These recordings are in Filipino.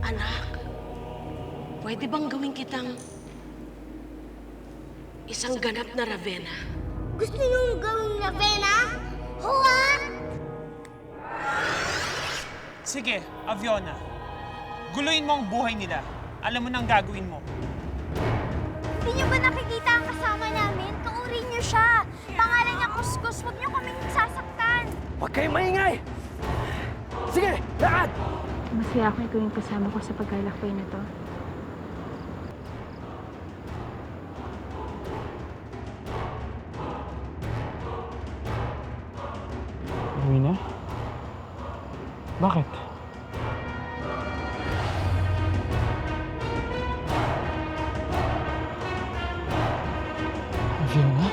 Anak, pwede bang gawin kitang isang ganap na Ravenna? Gusto niyong gawing Ravenna? Huwa! Sige, Aviona. Guluhin mo ang buhay nila. Alam mo nang gagawin mo. Hindi niyo ba nakikita ang kasama namin? Kauri niyo siya. Pangalan niya Kuskus. Huwag niyo kaming sasaktan. Huwag kayong maingay! Sige, lakad! Masaya ako ikaw yung kasama ko sa paglalakbay na to. Rowena? Bakit? Aviona?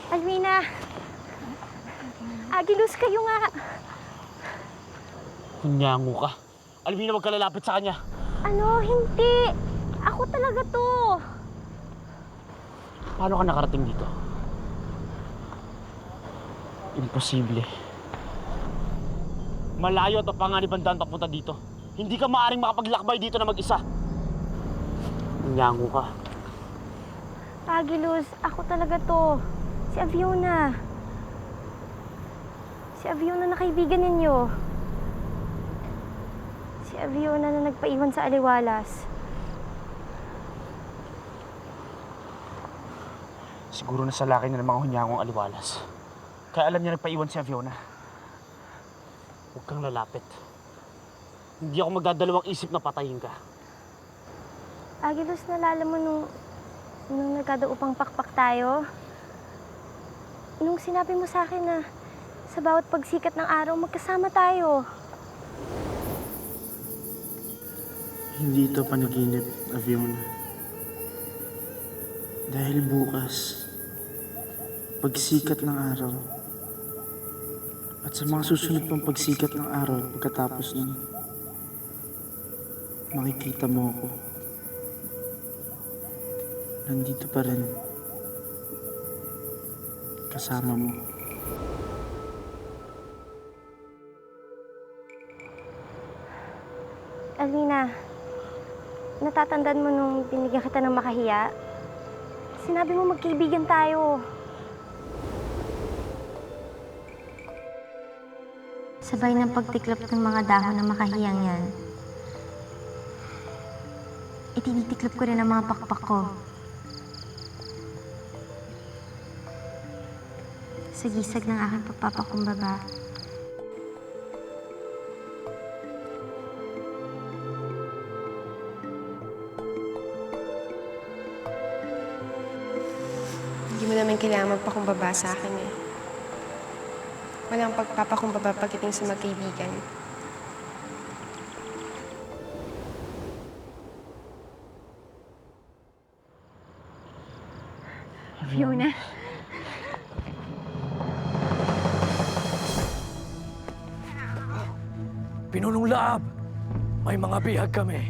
Alvina! Agilus kayo nga! Kunyango ka. Alvina, huwag ka lalapit sa kanya. Ano? Hindi! Ako talaga to! Paano ka nakarating dito? Imposible. Malayo at mapanganib ang daan papunta dito. Hindi ka maaaring makapaglakbay dito na mag-isa. Kunyango ka. Agilus, ako talaga to. Si Aviona. Si Aviona na kaibigan ninyo. Si Aviona na nagpaiwan sa Aliwalas. Siguro na sa laki na ng mga hunyangong aliwalas. Kaya alam niya nagpaiwan si Aviona. Huwag kang lalapit. Hindi ako magdadalawang isip na patayin ka. Agilus, nalala mo nung nagkadaupang pakpak tayo? Nung sinabi mo sa akin na sa bawat pagsikat ng araw, magkasama tayo. Hindi ito panaginip, Aviona. Dahil bukas, pagsikat ng araw, at sa mga susunod pang pagsikat ng araw pagkatapos nun, makikita mo ako. Nandito pa rin. Kasama mo. Alvina, natatandaan mo nung binigyan kita ng makahiya? Sinabi mo magkaibigan tayo. Sabay ng pagtiklop ng mga dahon ng makahiyang yan, itinitiklop ko rin ang mga pakpak ko. Sa gisag ng aking pagpapakumbaba. Hindi mo naman kailangan magpakumbaba sa akin eh. Walang pagpapakumbaba pagdating sa magkaibigan. Fiona. Pinunong Laab! May mga bihag kami.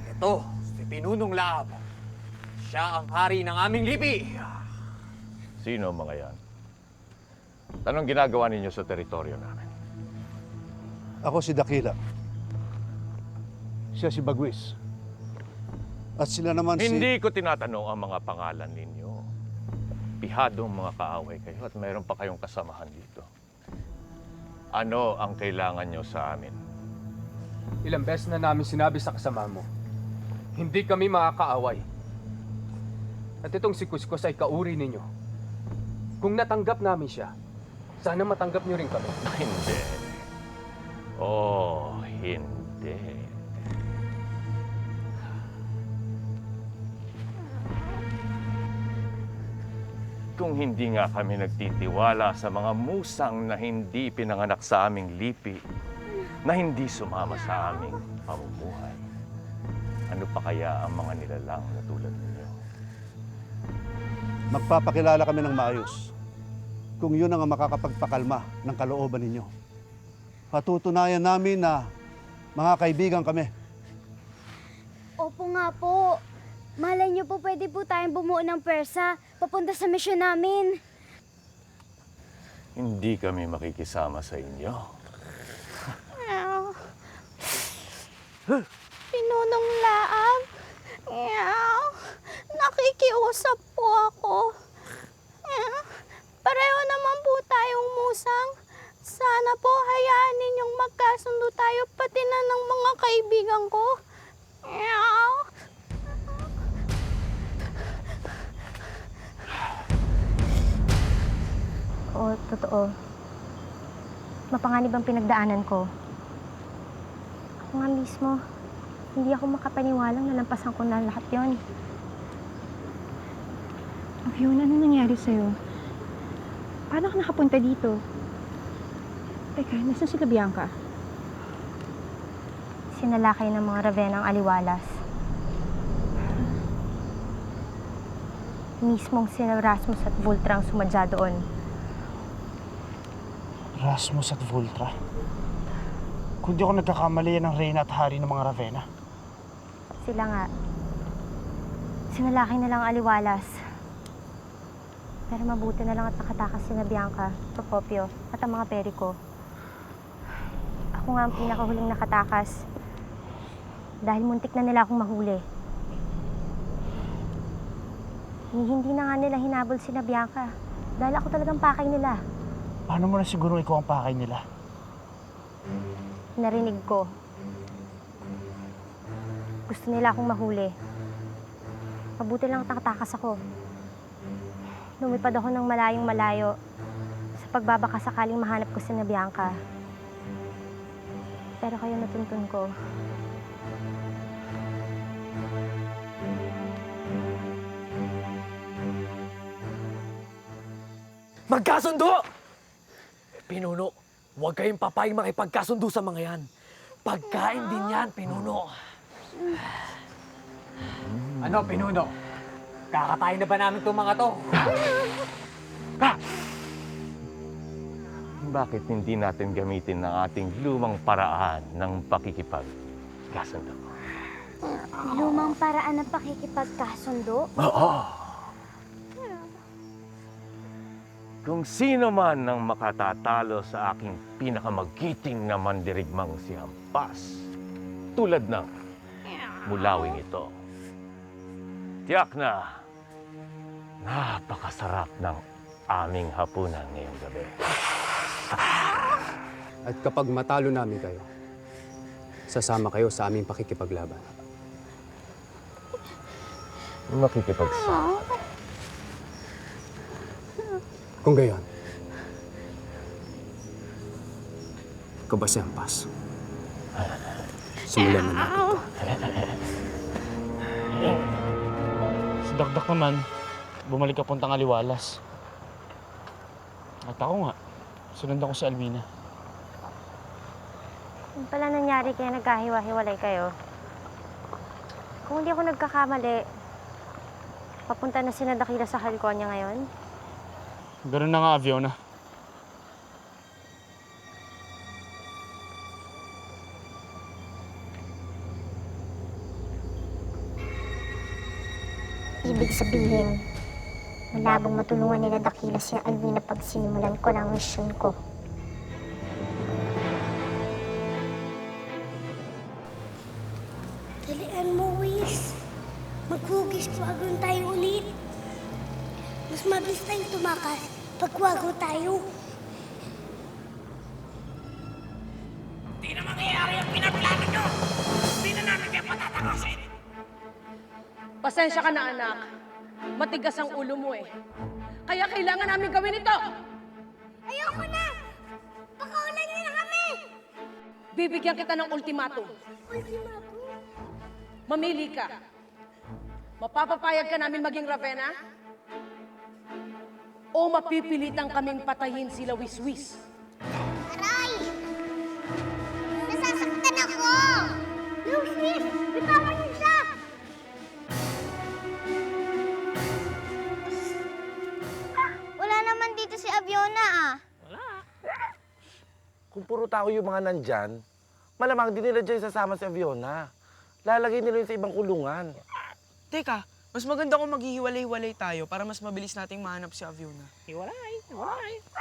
Ito, si Pinunong Laab. Siya ang hari ng aming lipi. Sino ang mga yan? Anong ginagawa ninyo sa teritoryo namin? Ako si Dakila. Siya si Bagwis. At sila naman Hindi ko tinatanong ang mga pangalan ninyo. Pihadong mga kaaway kayo at mayroon pa kayong kasamahan dito. Ano ang kailangan nyo sa amin? Ilang beses na namin sinabi sa kasama mo, hindi kami makakaaway. At itong si Kuskus ay kauri ninyo. Kung natanggap namin siya, sana matanggap niyo rin kami. Hindi. Oh, hindi. Kung hindi nga kami nagtitiwala sa mga musang na hindi pinanganak sa aming lipi, na hindi sumama sa aming pamumuhay, ano pa kaya ang mga nilalang na tulad ninyo? magpapakilala kami ng maayos. Kung yun ang makakapagpakalma ng kalooban ninyo. Patutunayan namin na mga kaibigan kami. Opo nga po. Malay niyo po pwede po tayong bumuo ng pwersa papunta sa misyon namin. Hindi kami makikisama sa inyo. Pinunong laang. Nakikiusap po ako. Pareho naman po tayong musang. Sana po hayaan ninyong magkasundo tayo pati na ng mga kaibigan ko. Oo, totoo. Mapanganib ang pinagdaanan ko. Ako nga mismo, hindi ako makapaniwalang nalampasan ko na lahat yon. Fiona, ano nangyari sa'yo? Paano ka nakapunta dito? Teka, nasan sila Bianca? Sinalakay ng mga Ravenna ang aliwalas. Mismong sina Rasmus at Voltra ang sumadya doon. Rasmus at Voltra. Kung di ako nagkakamali, yan ang reyna at hari ng mga Ravenna. Sila nga. Sinalakay na lang ang aliwalas. Pero mabuti na lang at nakatakas sina Bianca, Procopio, at ang mga peri ko. Ako nga ang pinakahuling nakatakas. Dahil muntik na nila akong mahuli. Hindi na nga nila hinabol sina Bianca. Dahil ako talagang pakay nila. Paano mo na siguro ikaw ang pakay nila? Narinig ko. Gusto nila akong mahuli. Mabuti lang at nakatakas ako. Lumipad ako ng malayong malayo sa pagbabaka sakaling mahanap ko si Bianca. Pero kayo natuntun ko. Magkasundo! Pinuno, huwag kayong papayang makipagkasundo sa mga yan. Pagkain din yan, Pinuno. Ano, Pinuno? Kakatayin na ba namin itong mga to? Bakit hindi natin gamitin ang ating lumang paraan ng pakikipagkasundo? Lumang paraan ng pakikipagkasundo? Oo. Kung sino man ang makatatalo sa aking pinakamagiting na mandirigmang si Hampas, tulad ng mulawing ito, tiyak na napakasarap ng aming hapunan ngayong gabi. At kapag matalo namin kayo, sasama kayo sa aming pakikipaglaban. Makikipagsama. Kung gayon, ikaw ba si Hampas? Simulan na natin ito. Si Dakdak naman, bumalik ka puntang aliwalas. At ako nga, sunod ako si Alvina. Yung pala nangyari kaya nagkahiwa-hiwalay kayo. Kung hindi ako nagkakamali, papunta na sina Dakila sa Halconia ngayon. Ganun na nga, Fiona. Ibig sabihin, malabong matulungan nila Dakila si Alvina pag sinimulan ko ng misyon ko. Dalian mo, Wiz. Maghugis wagon tayo ulit. Mas mabilis tayong tumakas pag wago tayo. Di na mangyayari ang pinaplano nyo! Di na namin kayo patatakasin! Pasensya ka na, anak. Matigas ang ulo mo eh. Kaya kailangan namin gawin ito! Ayoko na! Pakaulan niyo na kami! Bibigyan kita ng ultimatum. Ultimatum? Mamili ka. Mapapapayag ka namin maging Ravenna? O mapipilitan kaming patayin sila Wiswis? Aray! Nasasaktan ako! Lucis! Bitawan niyo siya! Wala naman dito si Aviona ah. Kung puro tao yung mga nandyan, malamang di nila dyan sasama si Aviona. Lalagay nila yun sa ibang kulungan. Teka, mas maganda kung maghihiwalay-hiwalay tayo para mas mabilis nating mahanap si Aviona. Hiwalay.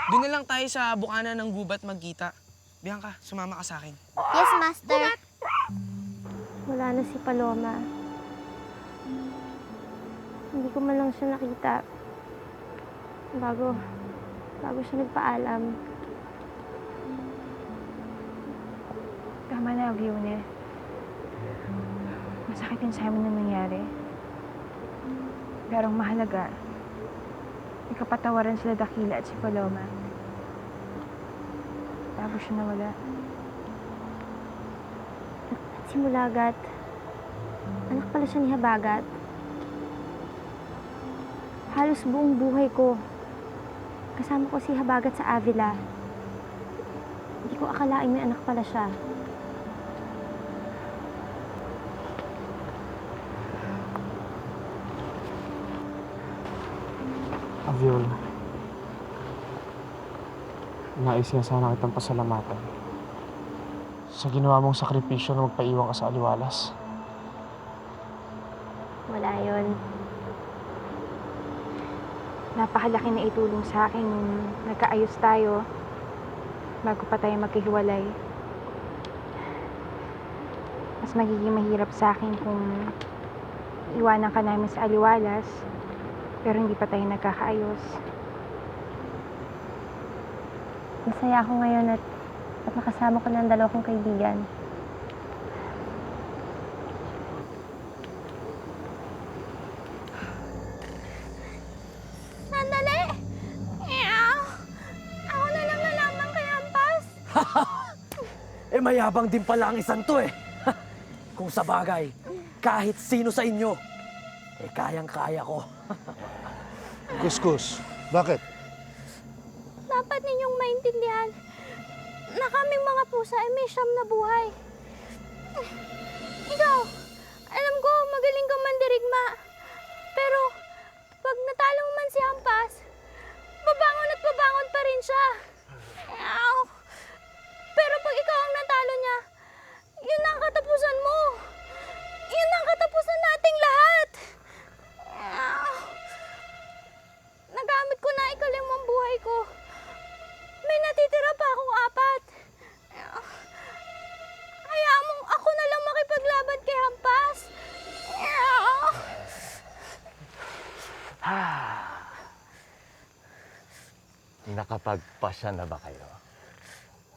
Doon na lang tayo sa bukana ng gubat magkita. Bianca, sumama ka sa akin. Yes, Master. Wala na si Paloma. Hindi ko man lang siya nakita. Bago siya nagpaalam. Tama na, Aviona. Masakit din sa amin na nangyari. Pero ang mahalaga, ikapatawaran sila Dakila at si Paloma. Bago siya nawala. At simula agad, anak pala siya ni Habagat. Halos buong buhay ko, kasama ko si Habagat sa Avila. Hindi ko akalain may anak pala siya. Aviola, nais nga sana kitang pasalamatan sa ginawa mong sakripisyo na magpaiwan ka sa Aliwalas. Wala yun. Napakalaki na itulong sa akin nung nagkaayos tayo bago pa tayo magkahiwalay. Mas magiging mahirap sa akin kung iwanan ka namin sa Aliwalas pero hindi pa tayo nagkakaayos. Masaya ako ngayon at nakasama ko ng dalawa kong kaibigan. Sandali! Ew! Ako na lang nalaman kay Ampas. Eh mayabang din pala ang isang to eh. Kung sa bagay, kahit sino sa inyo, eh kayang-kaya ko. Kuskus, bakit? Dapat ninyong maintindihan na kaming mga pusa ay may siyam na buhay. Ikaw, alam ko magaling kang mandirigma. Pero pag natalo mo man si Hampas, babangon at babangon pa rin siya. Ew. Pero pag ikaw ang natalo niya, yun ang katapusan mo. Yun ang katapusan nating lahat. Ew. Nagamit ko na ikalimang buhay ko. May natitira pa akong 4. Hayaan mong ako na lang makipaglaban kay Hampas. Nakapagpasya na ba kayo?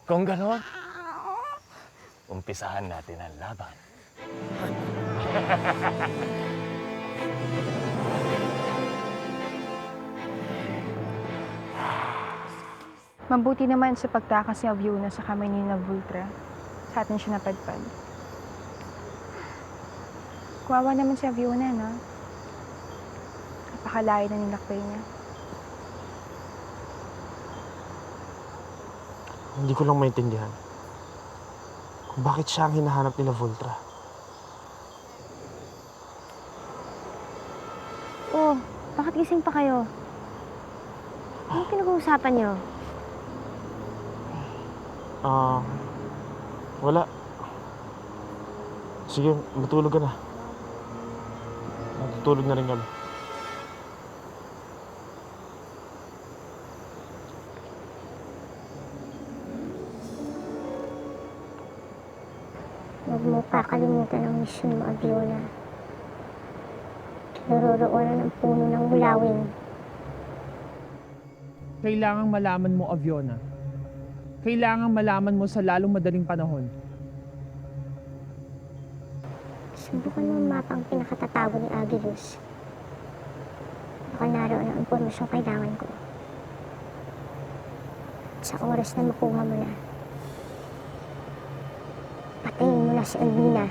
Kung ganon, umpisahan natin ang laban. Mabuti naman sa pagtakas ni Aviona sa kamay ni Navultra. Sa atin siya napadpad. Kuwawa naman si Aviona, no? Napakalayo na nilakbay niya. Hindi ko lang maintindihan kung bakit siya ang hinahanap nila Voltra. Oh, bakit gising pa kayo? Ano pinag-uusapan niyo? Wala. Sige, matulog ka na. Matutulog na rin kami. Huwag mo kakalimutan ang misyon mo, Aviona. Naroroonan ang puno ng mulawin. Kailangang malaman mo, Aviona. Kailangang malaman mo sa lalong madaling panahon. Subukan mo ang mapang pinakatatago ni Agilus. Baka naroon ang impormasyong kailangan ko. At sa oras na makuha mo na, patayin mo na si Alvina.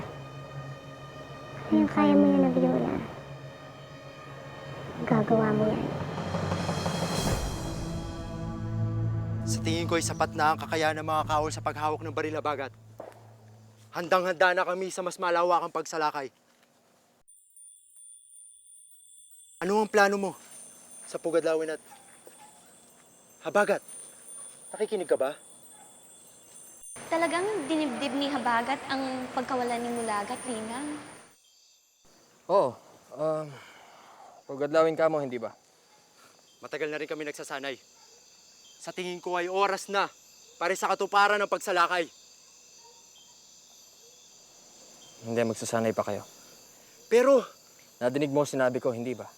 Kaya mo yan, Aviona. Gagawa mo yan. Sa tingin ko ay sapat na ang kakayahan ng mga kawal sa paghawak ng baril na bagat. Handang-handa na kami sa mas malawakang pagsalakay. Ano ang plano mo sa Pugadlawin at Habagat? Nakikinig ka ba? Talagang dinibdib ni Habagat ang pagkawalan ni Mulagat, Ninang. Oo. Paggadlawin ka mo, hindi ba? Matagal na rin kami nagsasanay. Sa tingin ko ay oras na para sa katuparan ng pagsalakay. Hindi, magsasanay pa kayo. Pero, Nadinig mo ang sinabi ko, hindi ba?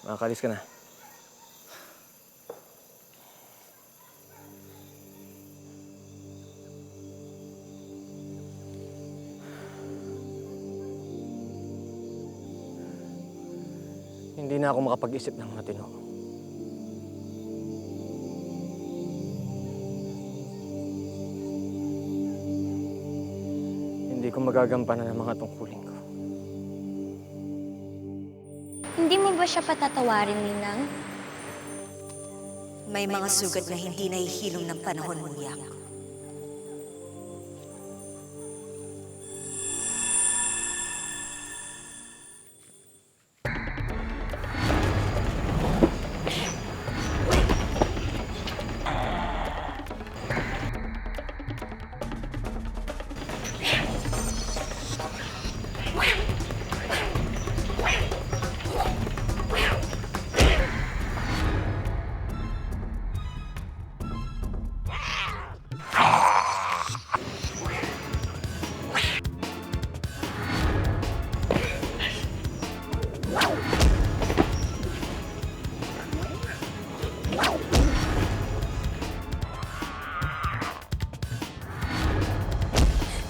Makakalis ka na. Hindi na ako makapag-isip ng matino. Hindi ko magagampanan ang mga tungkulin ko. Hindi mo ba siya patatawarin, Ninang? May mga sugat na hindi nahihilom ng panahon mong yak.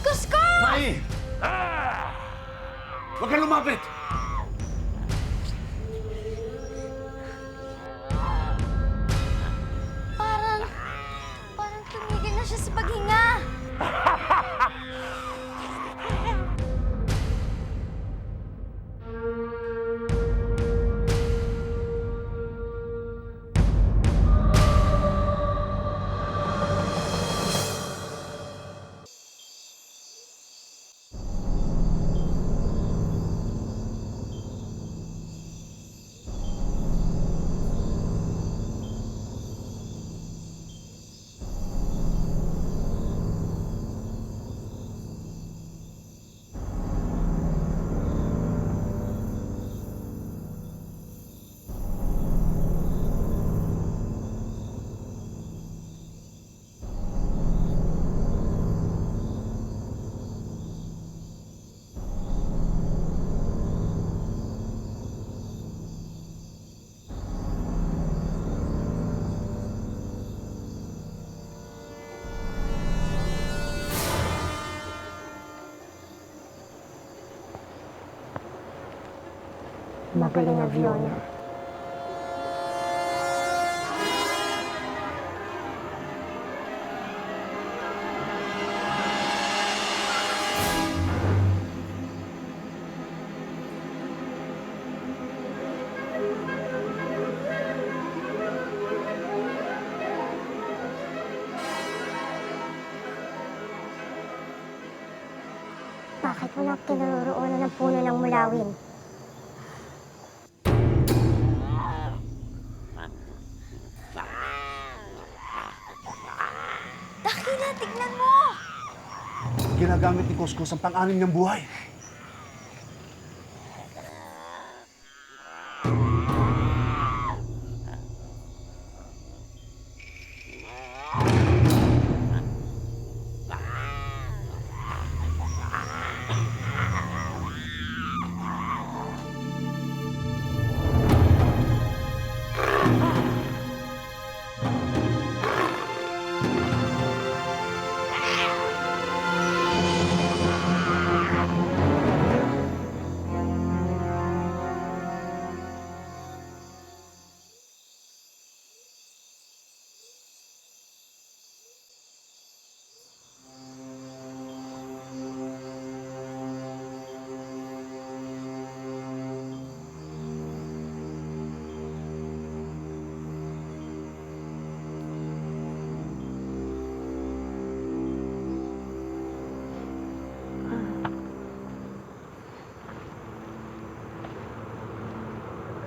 Kusko! Mai! Huwag kang lumapit! Parang tumigil na siya sa paghinga. Magaling na Fiona. Bakit mo na kinaroroonan ng puno ng mulawin? Dakila, tignan mo! Ginagamit ni Kuskus ang pang-anim niyang buhay.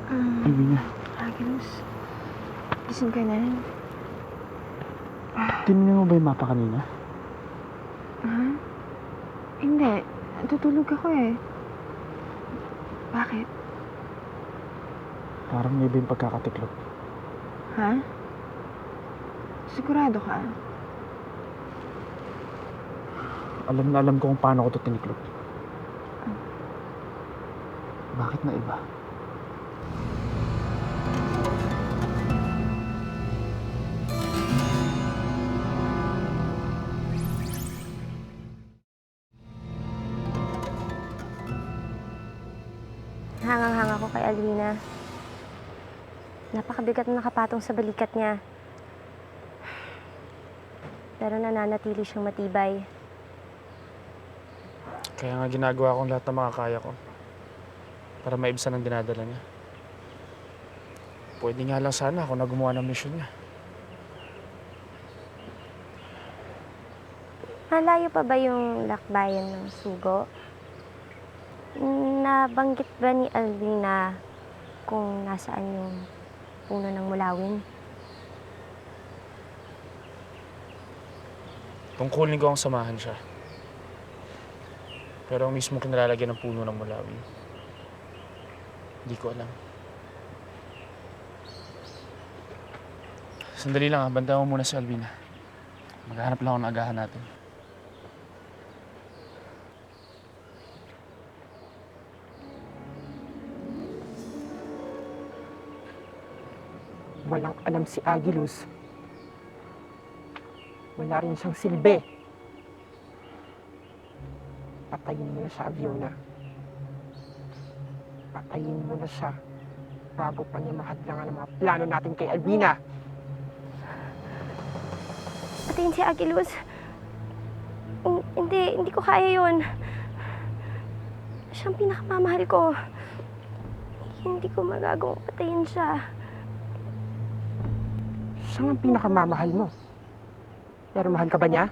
Ah, Ano niya? Agnes, gising ka na. Tinignan mo ba yung mapa kanina? Ha? Hindi. Tutulog ako eh. Bakit? Parang may iba yung pagkakatiklop. Ha? Sigurado ka? Alam na alam ko kung paano ko ito tiniklop. Bakit na iba? Hangang-hanga ko kay Alvina. Napakabigat na nakapatong sa balikat niya. Pero nananatili siyang matibay. Kaya nga ginagawa kong lahat ng makakaya ko para maibsan ang dinadala niya. Pwede nga lang sana ako na gumawa ng misyon niya. Malayo pa ba yung lakbayan ng sugo? Nabanggit ba ni Alvina kung nasaan yung puno ng mulawin? Tungkulin ko ang samahan siya. Pero ang mismo kinalalagyan ng puno ng mulawin, hindi ko alam. Sandali lang, bantayan mo muna si Alvina. Maghahanap lang ako ng agahan natin. Walang alam si Agilus. Wala rin siyang silbi. Patayin mo na siya, Aviona. Patayin mo na siya bago pa niya mahadlangan ang mga plano natin kay Alvina. Patayin si Agilus. Hindi ko kaya yun. Siya ang pinakamamahal ko. Hindi ko magagawang patayin siya. Siya ang pinakamamahal mo. Pero mahal ka ba niya?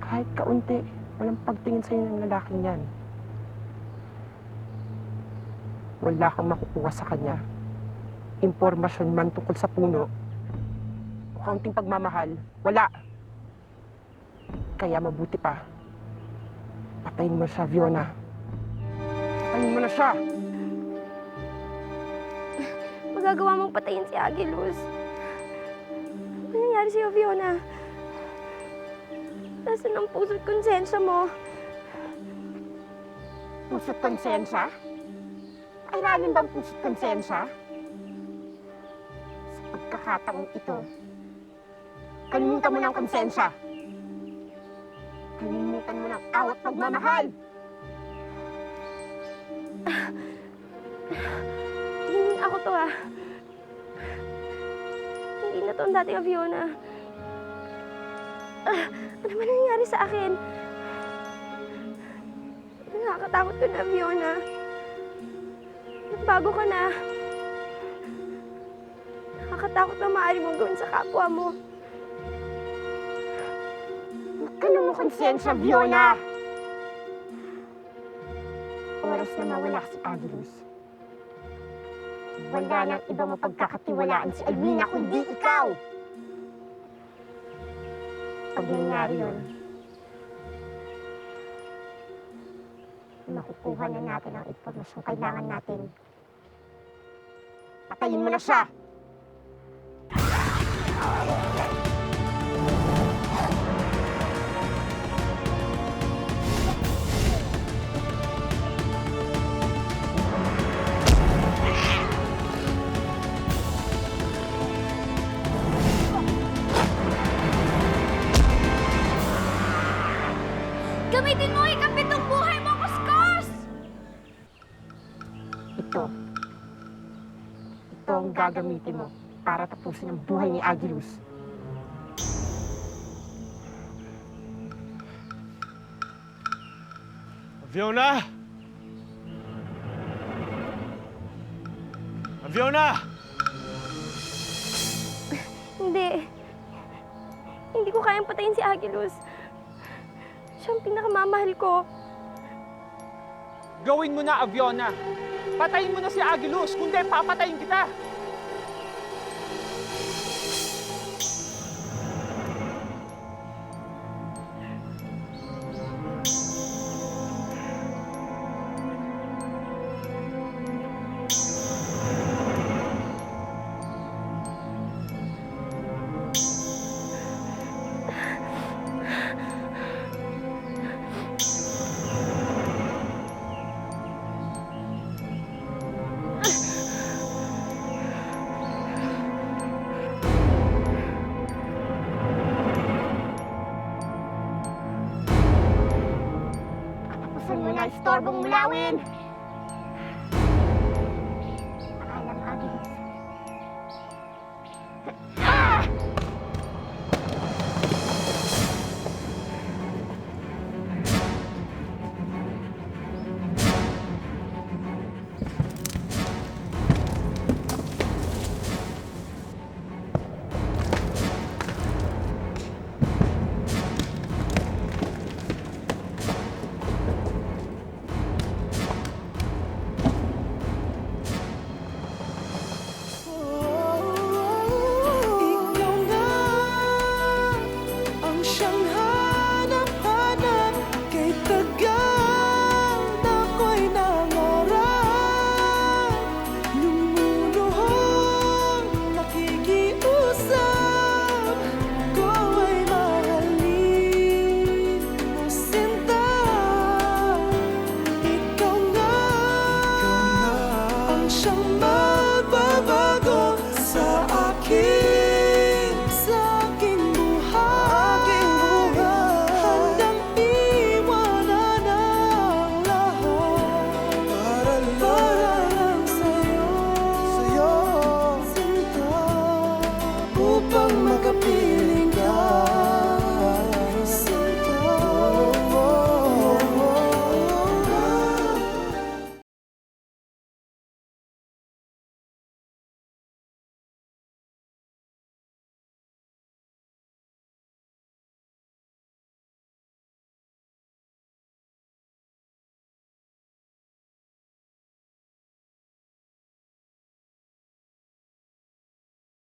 Kahit kaunti, walang pagtingin sa'yo ng lalaking yan. Wala kang makukuha sa kanya. Impormasyon man tungkol sa puno. O kaunting pagmamahal, wala. Kaya mabuti pa. Patayin mo siya, Fiona. Patayin mo na siya! Magagawa mong patayin si Agilus. Ano nangyari sa'yo, Fiona? Nasaan ang puso't konsensya mo? Puso't konsensya? Kailangan bang puso't konsensya? Sa pagkakataong ito, kalimutan mo ng konsensya. Kalimutan mo ng awat pagmamahal. Hindi ako to Hindi na to ang dating Fiona. Ano ba nangyari sa akin? Nakakatakot ko na, Fiona. Nagbago ka na. Nakakatakot na maaari mong gawin sa kapwa mo. Huwag ka na mo konsensya, Fiona! Oras na mawala si Agilus. Wala nang iba mapagkakatiwalaan si Alvina kundi ikaw! Pag nangyari yun, makukuha na natin ang impormasyong kailangan natin. Patayin mo na siya! Gamitin mo ikapit ang buhay mo, Kuskus! Ito ang gagamitin mo para tapusin ang buhay ni Agilus. Fiona! Fiona! Hindi ko kayang patayin si Agilus. Siya ang pinakamamahal ko. Gawin mo na, Aviona. Patayin mo na si Agilus, kundi papatayin kita. tanawin!